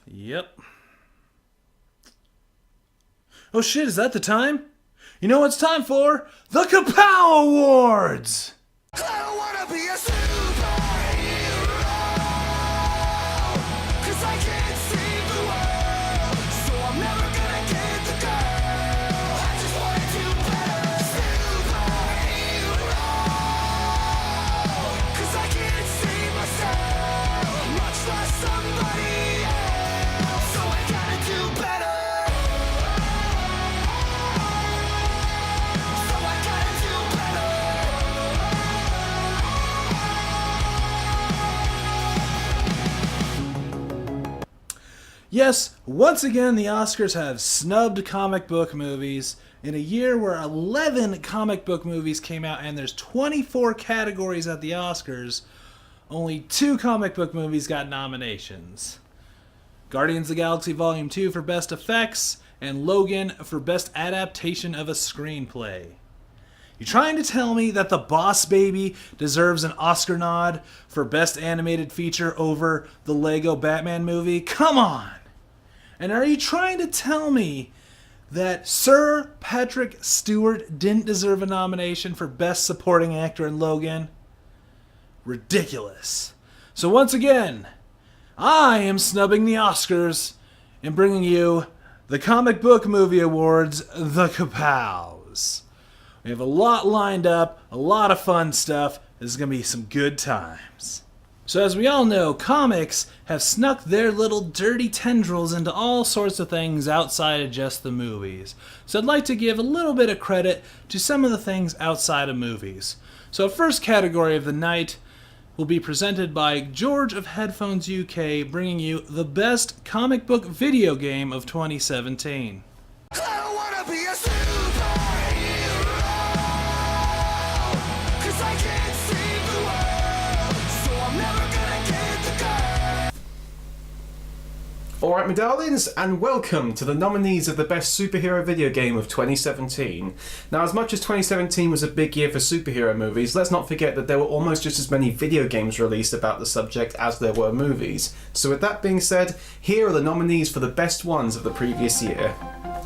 Yep. Oh shit, is that the time? You know what it's time for? The Ka-Pow Awards! I don't wanna be a superhero, 'cause I can't save the world, so I'm never gonna get the girl. I just wanna do better. Superhero, 'cause I can't save myself, much less somebody else, so I gotta do better. So I gotta do better. Yes, once again, the Oscars have snubbed comic book movies in a year where 11 comic book movies came out and there's 24 categories at the Oscars. Only 2 comic book movies got nominations. Guardians of the Galaxy Volume 2 for Best Effects and Logan for Best Adaptation of a Screenplay. You trying to tell me that The Boss Baby deserves an Oscar nod for Best Animated Feature over the Lego Batman movie? Come on! And are you trying to tell me that Sir Patrick Stewart didn't deserve a nomination for Best Supporting Actor in Logan? Ridiculous. So once again, I am snubbing the Oscars and bringing you the Comic Book Movie Awards, the Ka-Pows. We have a lot lined up, a lot of fun stuff. This is going to be some good times. So as we all know, comics have snuck their little dirty tendrils into all sorts of things outside of just the movies. So I'd like to give a little bit of credit to some of the things outside of movies. So first category of the night will be presented by George of Headphones UK, bringing you the best comic book video game of 2017. I don't wanna be a superhero, 'cause I can't save the world, so I'm never gonna get the girl. Alright, my darlings, and welcome to the nominees of the best superhero video game of 2017. Now, as much as 2017 was a big year for superhero movies, let's not forget that there were almost just as many video games released about the subject as there were movies. So with that being said, here are the nominees for the best ones of the previous year.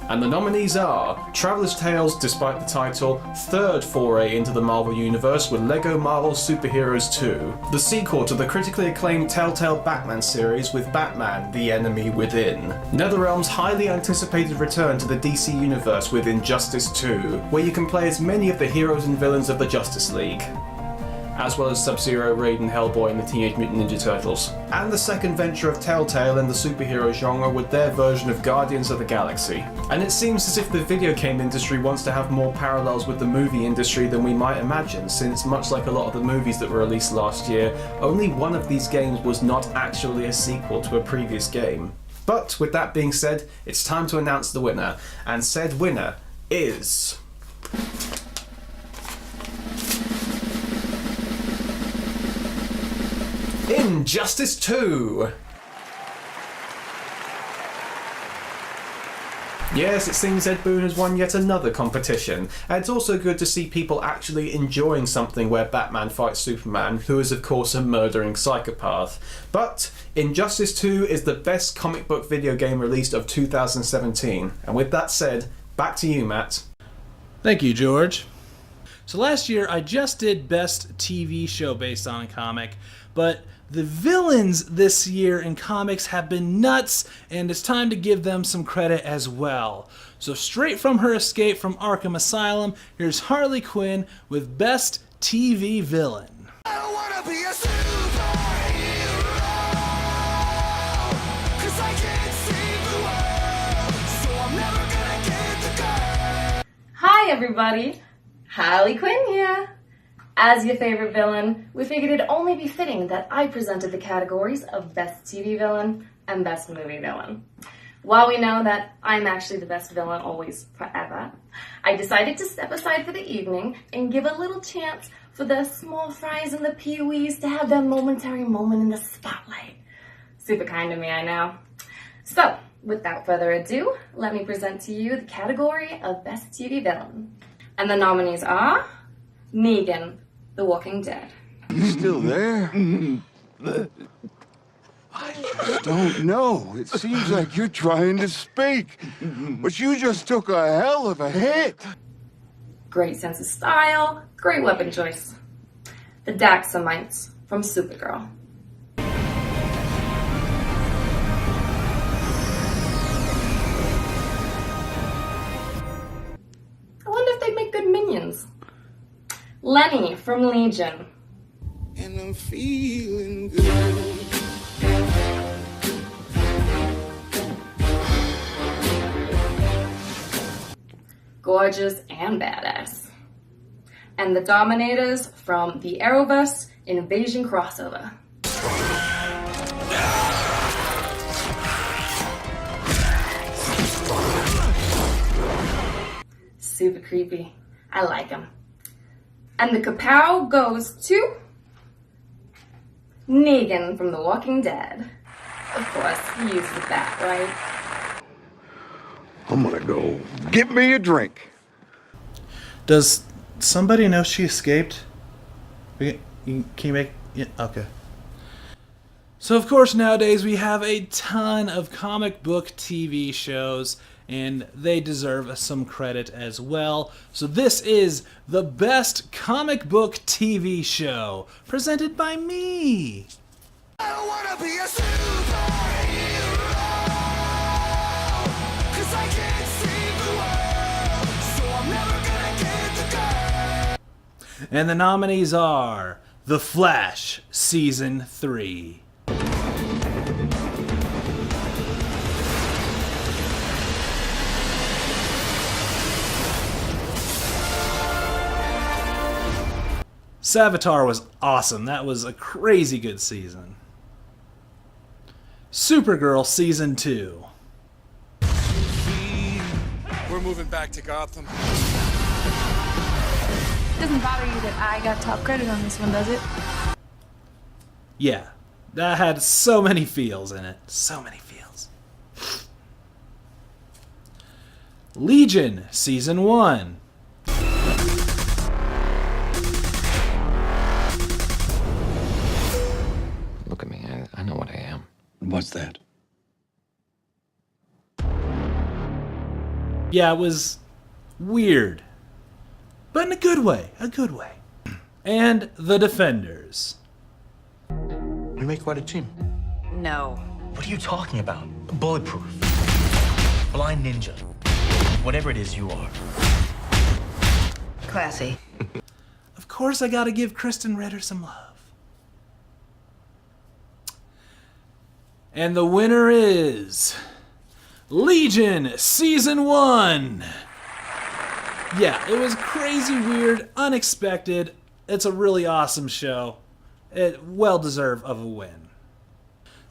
And the nominees are Traveller's Tales, despite the title, third foray into the Marvel Universe with LEGO Marvel Superheroes 2, the sequel to the critically acclaimed Telltale Batman series with Batman, the Enemy Within, NetherRealm's highly anticipated return to the DC Universe with Injustice 2, where you can play as many of the heroes and villains of the Justice League, as well as Sub-Zero, Raiden, Hellboy and the Teenage Mutant Ninja Turtles, and the second venture of Telltale in the superhero genre with their version of Guardians of the Galaxy. And it seems as if the video game industry wants to have more parallels with the movie industry than we might imagine, since much like a lot of the movies that were released last year, only one of these games was not actually a sequel to a previous game. But with that being said, it's time to announce the winner, and said winner is... Injustice 2! Yes, it seems Ed Boon has won yet another competition, and it's also good to see people actually enjoying something where Batman fights Superman, who is of course a murdering psychopath. But Injustice 2 is the best comic book video game released of 2017, and with that said, back to you, Matt. Thank you, George. So last year I just did best TV show based on a comic, but the villains this year in comics have been nuts, and it's time to give them some credit as well. So straight from her escape from Arkham Asylum, here's Harley Quinn with Best TV Villain. I don't wanna be a superhero, 'cause I can't save the world, so I'm never gonna get the girl. Hi everybody, Harley Quinn here. As your favorite villain, we figured it'd only be fitting that I presented the categories of Best TV Villain and Best Movie Villain. While we know that I'm actually the best villain always, forever, I decided to step aside for the evening and give a little chance for the small fries and the pee-wees to have their momentary moment in the spotlight. Super kind of me, I know. So, without further ado, let me present to you the category of Best TV Villain. And the nominees are Negan, The Walking Dead. You still there? I don't know. It seems like you're trying to speak, but you just took a hell of a hit. Great sense of style, great weapon choice. The Daxamites from Supergirl. I wonder if they'd make good minions. Lenny from Legion. And I'm feeling good. Gorgeous and badass. And the Dominators from the Arrowverse Invasion crossover. Super creepy. I like him. And the Ka-Pow goes to Negan from The Walking Dead. Of course, he used the bat, right? I'm gonna go get me a drink. Does somebody know she escaped? Can you make... Yeah, okay. So, of course, nowadays we have a ton of comic book TV shows, and they deserve some credit as well. So this is the best comic book TV show, presented by me. I don't wanna be a superhero, 'cause I can't save the world, so I'm never gonna get the girl. And the nominees are The Flash Season 3. Savitar was awesome. That was a crazy good season. Supergirl Season 2. We're moving back to Gotham. Doesn't bother you that I got top credit on this one, does it? Yeah, that had so many feels in it. So many feels. Legion Season 1. Look at me, I know what I am. What's that? Yeah, it was weird. But in a good way. A good way. And The Defenders. We make quite a team. No. What are you talking about? Bulletproof. Blind ninja. Whatever it is you are. Classy. Of course I gotta give Kristen Ritter some love. And the winner is Legion Season 1. Yeah, it was crazy, weird, unexpected. It's a really awesome show. It well deserved of a win.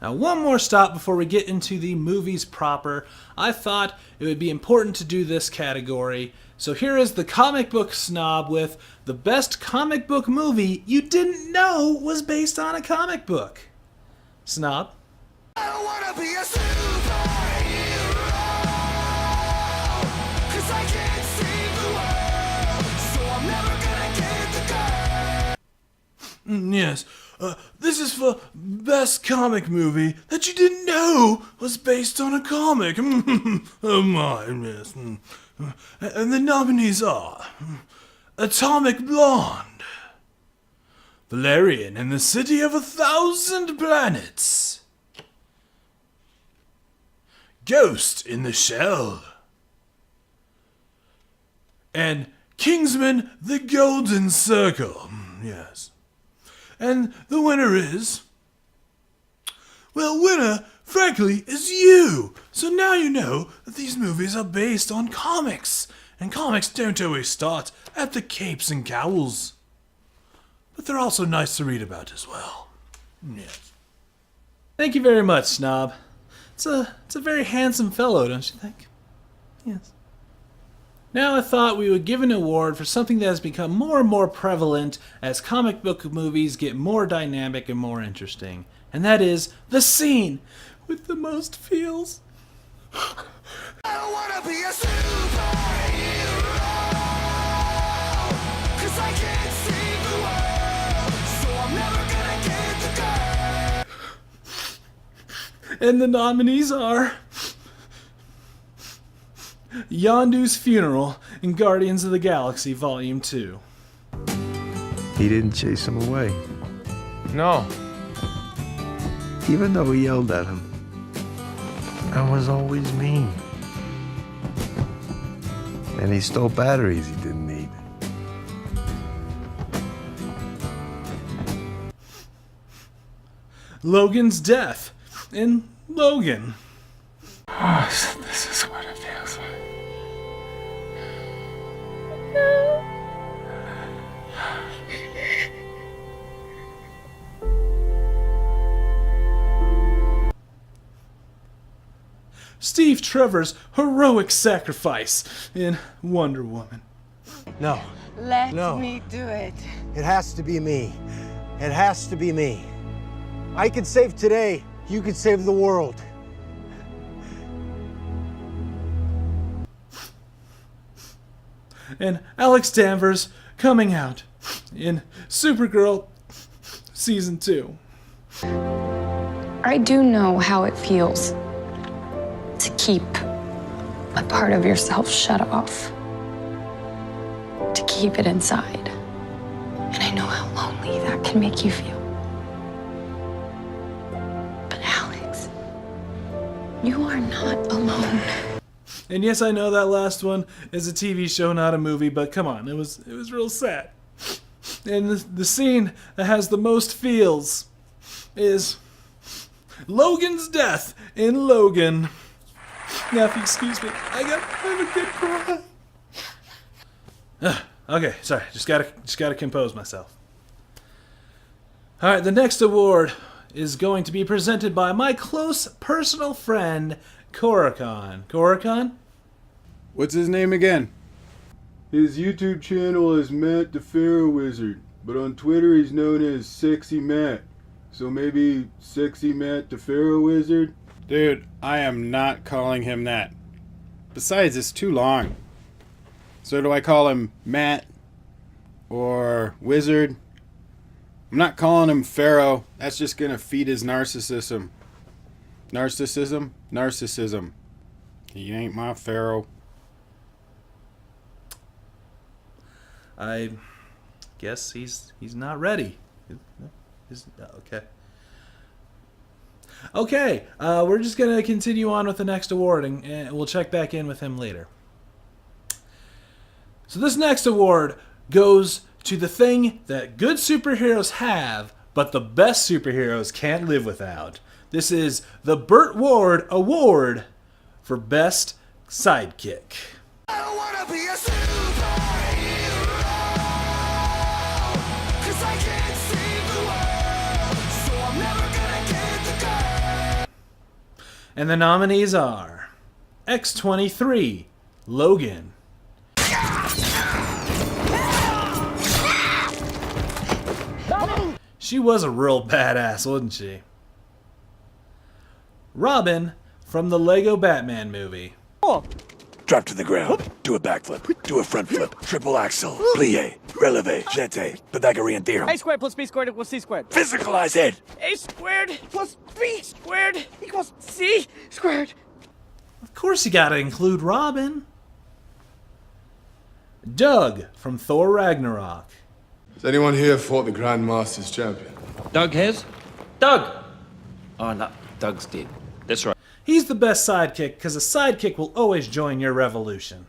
Now, one more stop before we get into the movies proper. I thought it would be important to do this category. So here is the comic book snob with the best comic book movie you didn't know was based on a comic book. Snob. I don't wanna be a superhero, 'cause I can't save the world, so I'm never gonna get the girl. Yes, this is for best comic movie that you didn't know was based on a comic. Oh my, yes. And the nominees are Atomic Blonde, Valerian and the City of 1,000 Planets, Ghost in the Shell, and Kingsman: The Golden Circle. Yes. And the winner is... Well, winner, frankly, is you. So now you know that these movies are based on comics. And comics don't always start at the capes and cowls. But they're also nice to read about as well. Yes. Thank you very much, Snob. It's a very handsome fellow, don't you think? Yes. Now I thought we would give an award for something that has become more and more prevalent as comic book movies get more dynamic and more interesting. And that is the scene with the most feels. I don't wanna be a superhero, 'cause I can't save the world, so I'm never gonna get the girl. And the nominees are Yondu's Funeral in Guardians of the Galaxy Volume 2. He didn't chase him away, No. even though he yelled at him. I was always mean. And he stole batteries he didn't need. Logan's Death in Logan. Oh, this is what it feels like. Steve Trevor's heroic sacrifice in Wonder Woman. No. Let No. me do it. It has to be me. It has to be me. I could save today. You could save the world. And Alex Danvers coming out in Supergirl Season 2. I do know how it feels to keep a part of yourself shut off, to keep it inside. And I know how lonely that can make you feel. But Alex, you are not alone. And yes, I know that last one is a TV show, not a movie, but come on, it was real sad. And the scene that has the most feels is Logan's death in Logan. Now, if you excuse me, I have a good cry. Okay, sorry, just gotta compose myself. All right, the next award is going to be presented by my close personal friend, Koricon. Koricon? What's his name again? His YouTube channel is Matt the Pharaoh Wizard, but on Twitter he's known as Sexy Matt. So maybe Sexy Matt the Pharaoh Wizard? Dude, I am not calling him that. Besides, it's too long. So do I call him Matt? Or Wizard? I'm not calling him Pharaoh. That's just gonna feed his narcissism. Narcissism? Narcissism. He ain't my Pharaoh. I guess he's not ready. Okay. Okay, we're just going to continue on with the next award, and we'll check back in with him later. So this next award goes to the thing that good superheroes have, but the best superheroes can't live without. This is the Burt Ward Award for Best Sidekick. I don't wanna be a superhero, 'cause I can't save the world, so I'm never gonna get the girl. And the nominees are X-23, Logan. She was a real badass, wasn't she? Robin from the Lego Batman movie. Drop to the ground. Do a backflip. Do a front flip. Triple axel. Plie. Releve. Jete. Pythagorean theorem. A squared plus B squared equals C squared. Physicalize it. A squared plus B squared equals C squared. Of course you gotta include Robin. Doug from Thor Ragnarok. Has anyone here fought the Grand Masters champion? Doug has? Doug! Oh, no, Doug's dead. That's right. He's the best sidekick because a sidekick will always join your revolution.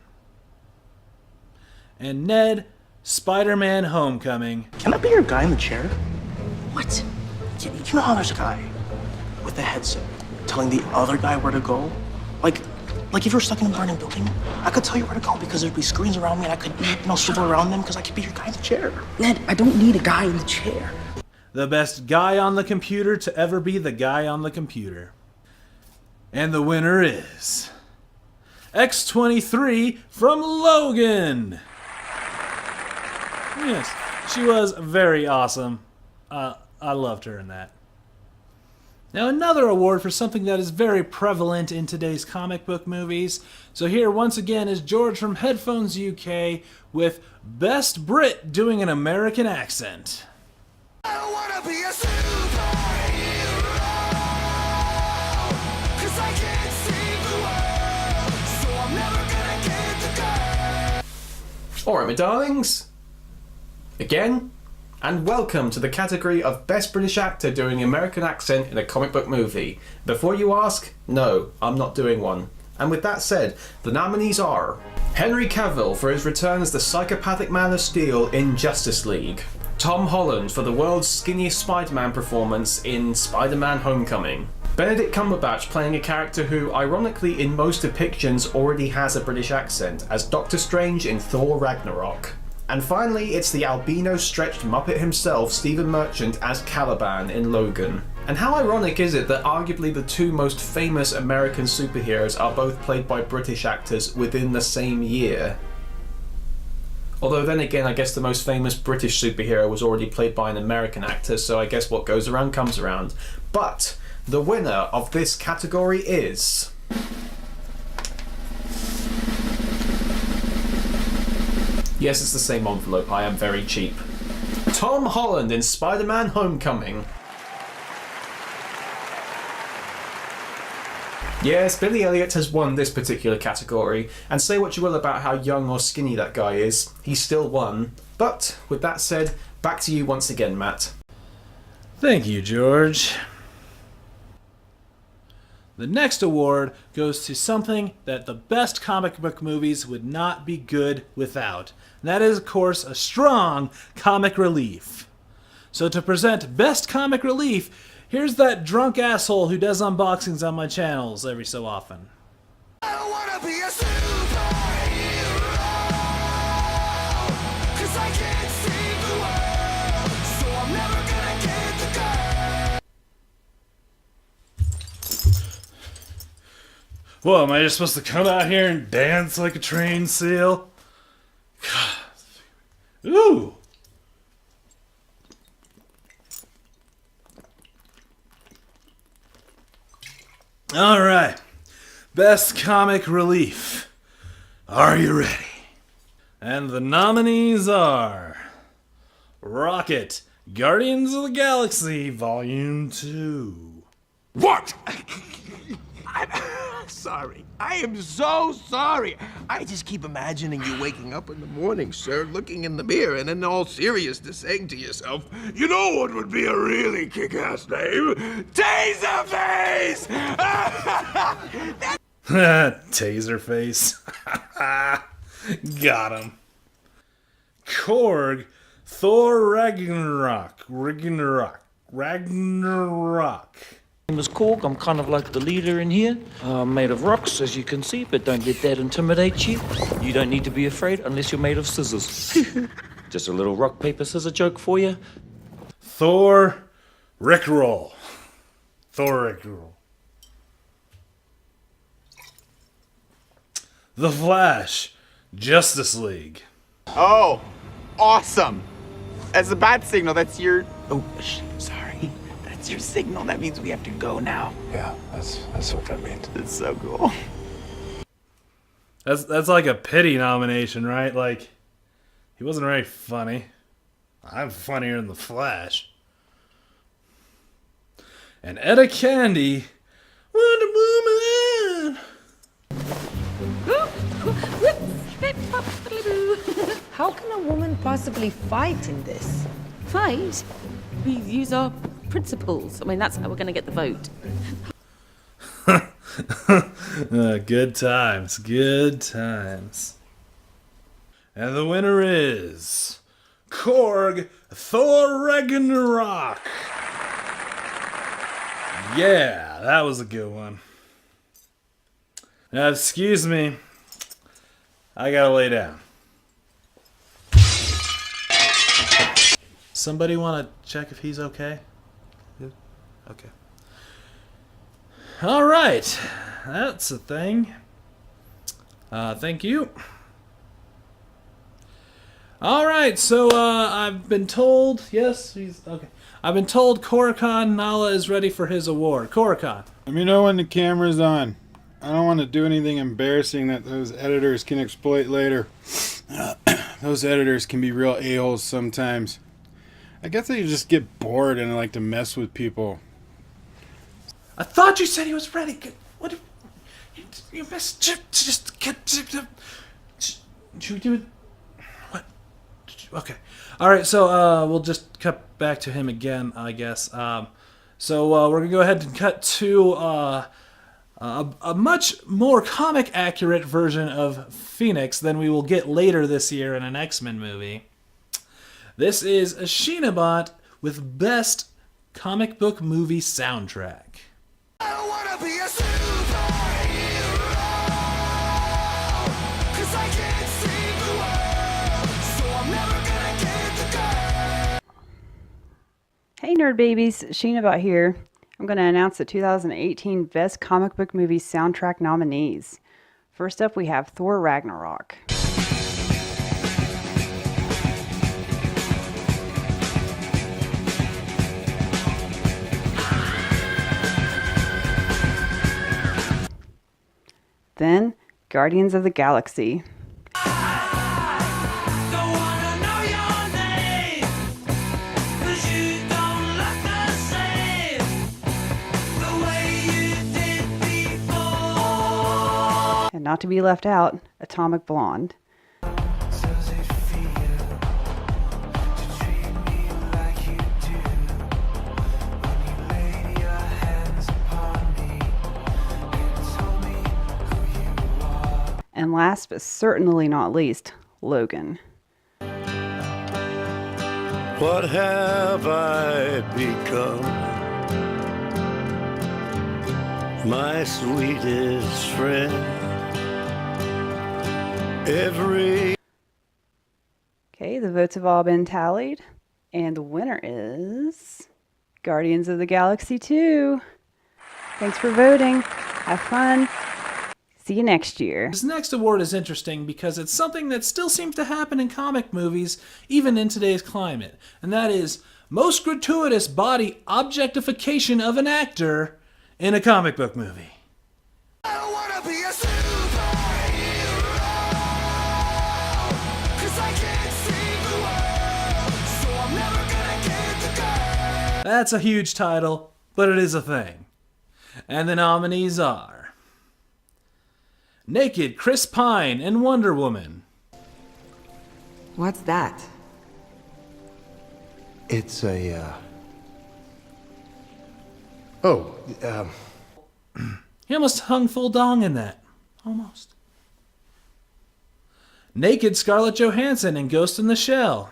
And Ned, Spider-Man Homecoming. Can I be your guy in the chair? What? You know how there's a guy with a headset telling the other guy where to go? Like if you're stuck in a burning building, I could tell you where to go because there'd be screens around me and I could, swivel around them because I could be your guy in the chair. Ned, I don't need a guy in the chair. The best guy on the computer to ever be the guy on the computer. And the winner is X-23 from Logan. Yes, she was very awesome. I loved her in that. Now another award for something that is very prevalent in today's comic book movies. So here once again is George from Headphones UK with Best Brit doing an American accent. I don't wanna be a superhero, Alright, my darlings. Again, and welcome to the category of Best British Actor doing an American accent in a comic book movie. Before you ask, no, I'm not doing one. And with that said, the nominees are Henry Cavill for his return as the psychopathic Man of Steel in Justice League, Tom Holland for the world's skinniest Spider-Man performance in Spider-Man Homecoming, Benedict Cumberbatch playing a character who, ironically in most depictions, already has a British accent as Doctor Strange in Thor Ragnarok. And finally, it's the albino-stretched Muppet himself, Stephen Merchant, as Caliban in Logan. And how ironic is it that arguably the two most famous American superheroes are both played by British actors within the same year? Although then again, I guess the most famous British superhero was already played by an American actor, so I guess what goes around comes around. But the winner of this category is... Yes, it's the same envelope, I am very cheap. Tom Holland in Spider-Man Homecoming. Yes, Billy Elliot has won this particular category, and say what you will about how young or skinny that guy is, he still won. But, with that said, back to you once again, Matt. Thank you, George. The next award goes to something that the best comic book movies would not be good without. And that is, of course, a strong comic relief. So to present Best Comic Relief, here's that drunk asshole who does unboxings on my channels every so often. I don't wanna be a superhero, 'cause I can't save the world, so I'm never gonna get the girl. Whoa, am I just supposed to come out here and dance like a trained seal? God. Ooh! Alright. Best Comic Relief. Are you ready? And the nominees are... Rocket, Guardians of the Galaxy, Volume 2. What? I'm sorry. I am so sorry. I just keep imagining you waking up in the morning, sir, looking in the mirror, and in all seriousness saying to yourself, You know what would be a really kick-ass name? Taserface! Taserface. Got him. Korg, Thor Ragnarok. Ragnarok. My name is Korg. I'm kind of like the leader in here. I'm made of rocks, as you can see, but don't let that intimidate you. You don't need to be afraid unless you're made of scissors. Just a little rock, paper, scissors joke for you. Thor Rickroll. Thor Rickroll. The Flash, Justice League. Oh, awesome. As a bat signal, that's your... Oh, sorry. That's your signal. That means we have to go now. Yeah, that's what that means. That's so cool. That's like a pity nomination, right? Like, he wasn't very funny. I'm funnier than the Flash. And Etta Candy, Wonder Woman. How can a woman possibly fight in this? Fight? We use our principles. I mean, that's how we're going to get the vote. Good times, good times. And the winner is Korg Thor Ragnarok. Yeah, that was a good one. Now, excuse me. I gotta lay down. Somebody want to check if he's okay? Okay. All right. That's a thing. Thank you. All right. So I've been told. Yes, he's okay. I've been told Koricon Nala is ready for his award. Koricon. Let me know when the camera's on. I don't want to do anything embarrassing that those editors can exploit later. Those editors can be real a-holes sometimes. I guess they just get bored and like to mess with people. I thought you said he was ready. What? You missed. Just get. Should we do it? Okay. All right, so we'll just cut back to him again, I guess. So we're going to go ahead and cut to a much more comic-accurate version of Phoenix than we will get later this year in an X-Men movie. This is a SheenaBot with Best Comic Book Movie Soundtrack. I don't wanna be a superhero, 'cause I can't save the world, so I'm never gonna get the girl. Hey nerd babies, SheenaBot here. I'm going to announce the 2018 Best Comic Book Movie Soundtrack nominees. First up we have Thor Ragnarok. Then Guardians of the Galaxy. And not to be left out, Atomic Blonde. And last but certainly not least, Logan. What have I become? My sweetest friend. Okay, the votes have all been tallied. And the winner is Guardians of the Galaxy 2. Thanks for voting. Have fun. See you next year. This next award is interesting because it's something that still seems to happen in comic movies, even in today's climate. And that is most gratuitous body objectification of an actor in a comic book movie. I don't wanna be a superhero, 'cause I can't save the world, so I'm never gonna get the girl. That's a huge title, but it is a thing. And the nominees are Naked Chris Pine in Wonder Woman. What's that? It's a, He almost hung full dong in that. Almost. Naked Scarlett Johansson in Ghost in the Shell.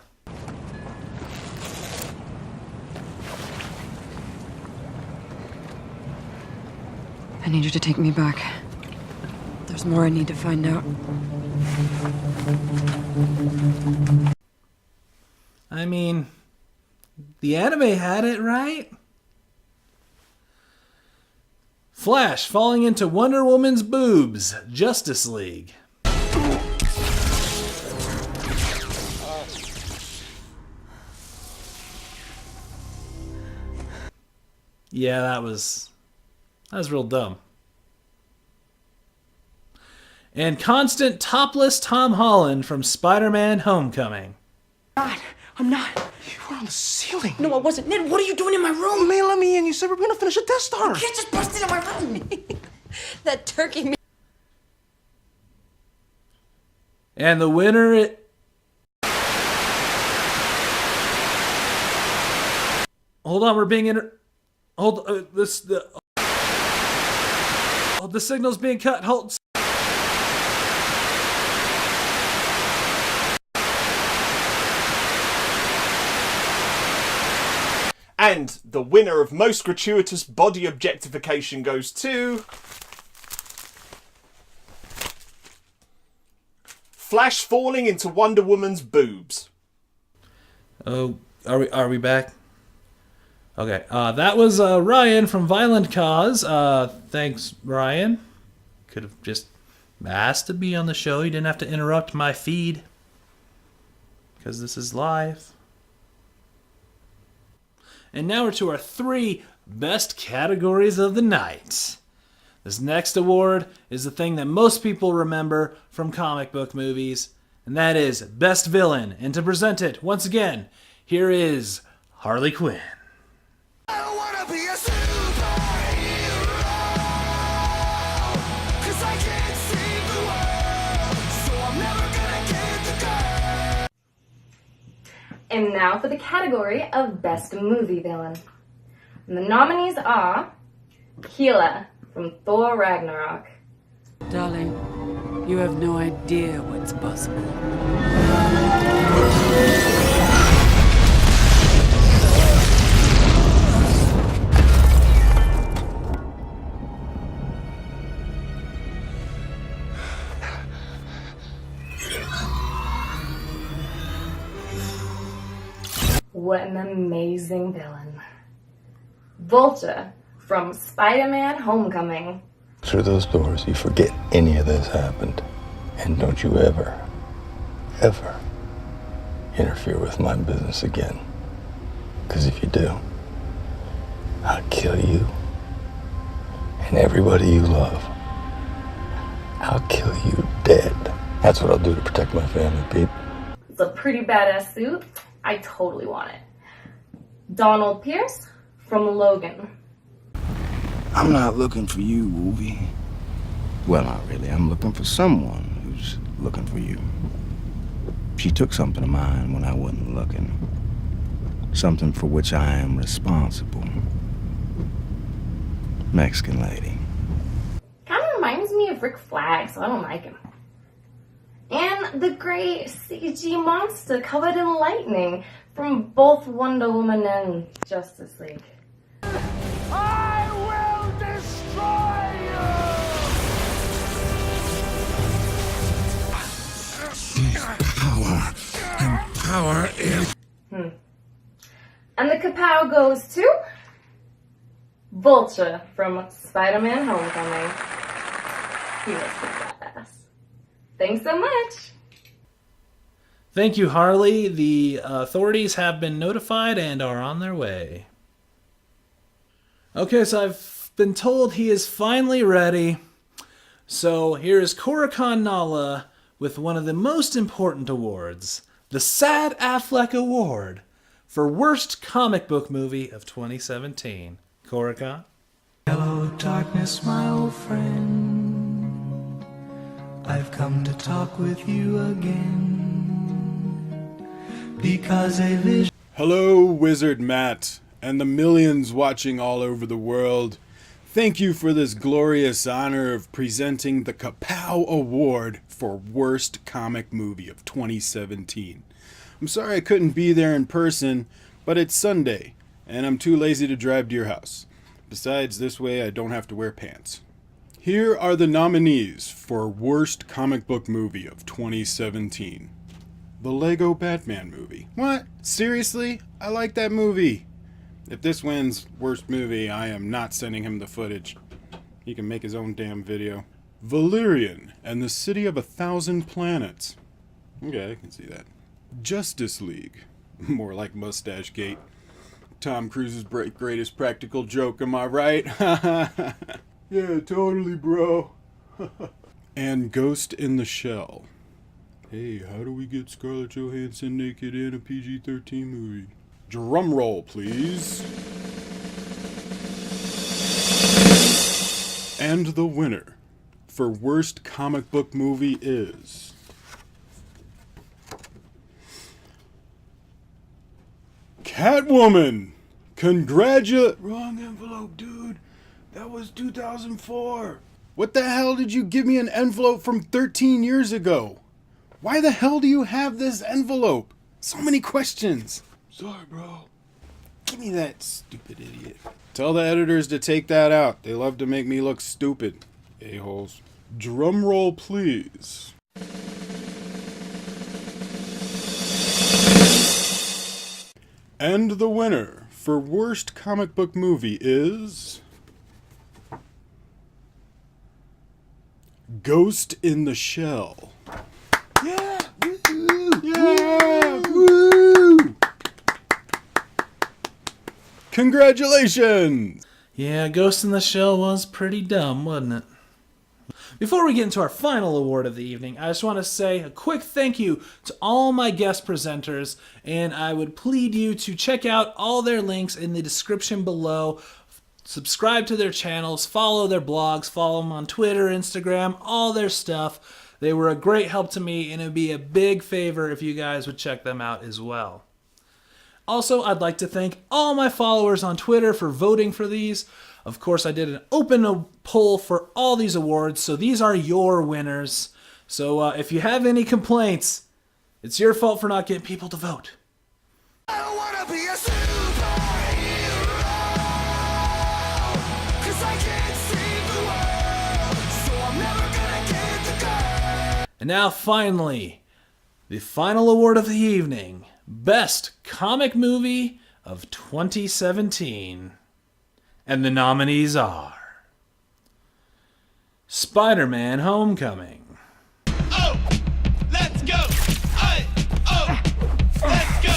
I need you to take me back. There's more I need to find out. I mean, the anime had it, right? Flash falling into Wonder Woman's boobs, Justice League. Yeah, that was real dumb. And constant topless Tom Holland from Spider-Man Homecoming. I'm not. You were on the ceiling. No, I wasn't. Ned, what are you doing in my room? Man, let me in. You said we're gonna finish a Death Star. You can't just bust into my room. That turkey. And the winner Hold on, we're being the signal's being cut. Hold. And the winner of most gratuitous body objectification goes to Flash falling into Wonder Woman's boobs. Oh, are we back? Okay, that was Ryan from Violent Cause. Thanks, Ryan. Could have just asked to be on the show. You didn't have to interrupt my feed because this is live. And now we're to our 3 best categories of the night. This next award is the thing that most people remember from comic book movies, and that is Best Villain. And to present it, once again, here is Harley Quinn. I don't wanna be a superhero, 'cause I can't save the world, so I'm never gonna get the girl. And now for the category of Best Movie Villain. And the nominees are Hela from Thor Ragnarok, Darling, you have no idea what's possible. what an amazing villain. Vulture from Spider-Man Homecoming, Through those doors, you forget any of this happened. And don't you ever, ever interfere with my business again. Because if you do, I'll kill you and everybody you love. I'll kill you dead. That's what I'll do to protect my family, Pete. it's a pretty badass suit. I totally want it. Donald Pierce from Logan, I'm not looking for you, Wolvie. Well, not really. I'm looking for someone who's looking for you. She took something of mine when I wasn't looking. Something for which I am responsible. Mexican lady. kind of reminds me of Rick Flag, so I don't like him. And the great CG monster covered in lightning from both Wonder Woman and Justice League. I will destroy Power. And power is... And the Ka-Pow goes to Vulture from Spider-Man Homecoming. He was pretty badass. Thanks so much. Thank you, Harley. The authorities have been notified and are on their way. Okay, so I've been told he is finally ready. So here is Koricon Nala with one of the most important awards, the Sad Affleck Award for Worst Comic Book Movie of 2017. Koricon? Hello, darkness, my old friend. I've come to talk with you again. Because a vision. Hello, Wizard Matt, and the millions watching all over the world. Thank you for this glorious honor of presenting the Ka-Pow Award for Worst Comic Movie of 2017. I'm sorry I couldn't be there in person, but it's Sunday, and I'm too lazy to drive to your house. Besides, this way I don't have to wear pants. Here are the nominees for Worst Comic Book Movie of 2017. The Lego Batman movie. What? Seriously? I like that movie. If this wins Worst Movie, I am not sending him the footage. He can make his own damn video. Valerian and the City of 1,000 Planets. Okay, I can see that. Justice League. More like Mustache Gate. Tom Cruise's greatest practical joke, am I right? Yeah, totally, bro. And Ghost in the Shell. Hey, how do we get Scarlett Johansson naked in a PG-13 movie? Drum roll, please. And the winner for Worst Comic Book Movie is... Catwoman! Wrong envelope, dude. That was 2004. What the hell did you give me an envelope from 13 years ago? Why the hell do you have this envelope? So many questions. Sorry, bro. Give me that, stupid idiot. Tell the editors to take that out. They love to make me look stupid. A-holes. Drum roll, please. And the winner for Worst Comic Book Movie is... Ghost in the Shell. Yeah! Woo! Yeah! Woo! Congratulations! Yeah, Ghost in the Shell was pretty dumb, wasn't it? Before we get into our final award of the evening, I just want to say a quick thank you to all my guest presenters, and I would plead you to check out all their links in the description below. Subscribe to their channels, follow their blogs, follow them on Twitter, Instagram, all their stuff. They were a great help to me, and it would be a big favor if you guys would check them out as well. Also, I'd like to thank all my followers on Twitter for voting for these. Of course, I did an open poll for all these awards, so these are your winners. So if you have any complaints, it's your fault for not getting people to vote. I don't wanna be a superhero, 'cause I can't save the world, so I'm never gonna get the girl. And now finally, the final award of the evening, Best Comic Movie of 2017. And the nominees are Spider-Man Homecoming, Let's go! Let's go!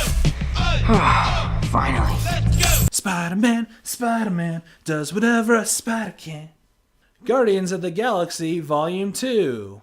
Finally. Let's go! Spider-Man, Spider-Man does whatever a spider can. Guardians of the Galaxy Volume 2.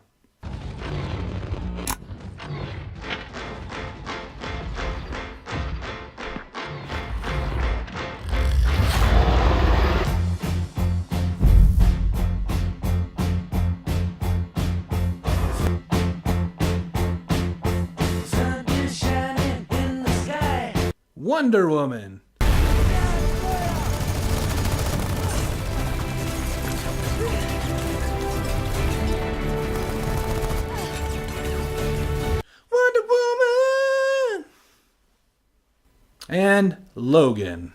Wonder Woman. Wonder Woman. And Logan.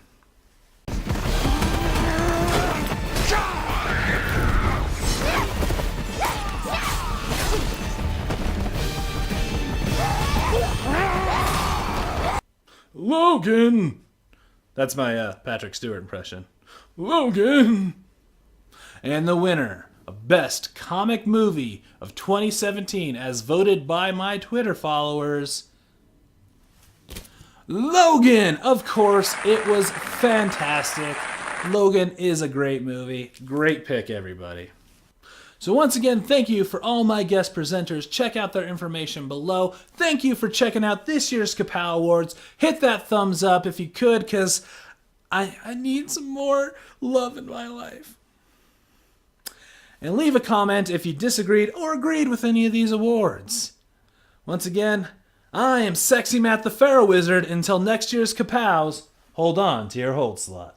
Logan! That's my Patrick Stewart impression. Logan! And the winner of Best Comic Movie of 2017, as voted by my Twitter followers, Logan! Of course, it was fantastic. Logan is a great movie. Great pick, everybody. So once again, thank you for all my guest presenters. Check out their information below. Thank you for checking out this year's Ka-Pow Awards. Hit that thumbs up if you could, because I need some more love in my life. And leave a comment if you disagreed or agreed with any of these awards. Once again, I am Sexy Matt the Pharaoh Wizard. Until next year's Ka-Pows, hold on to your hold slot.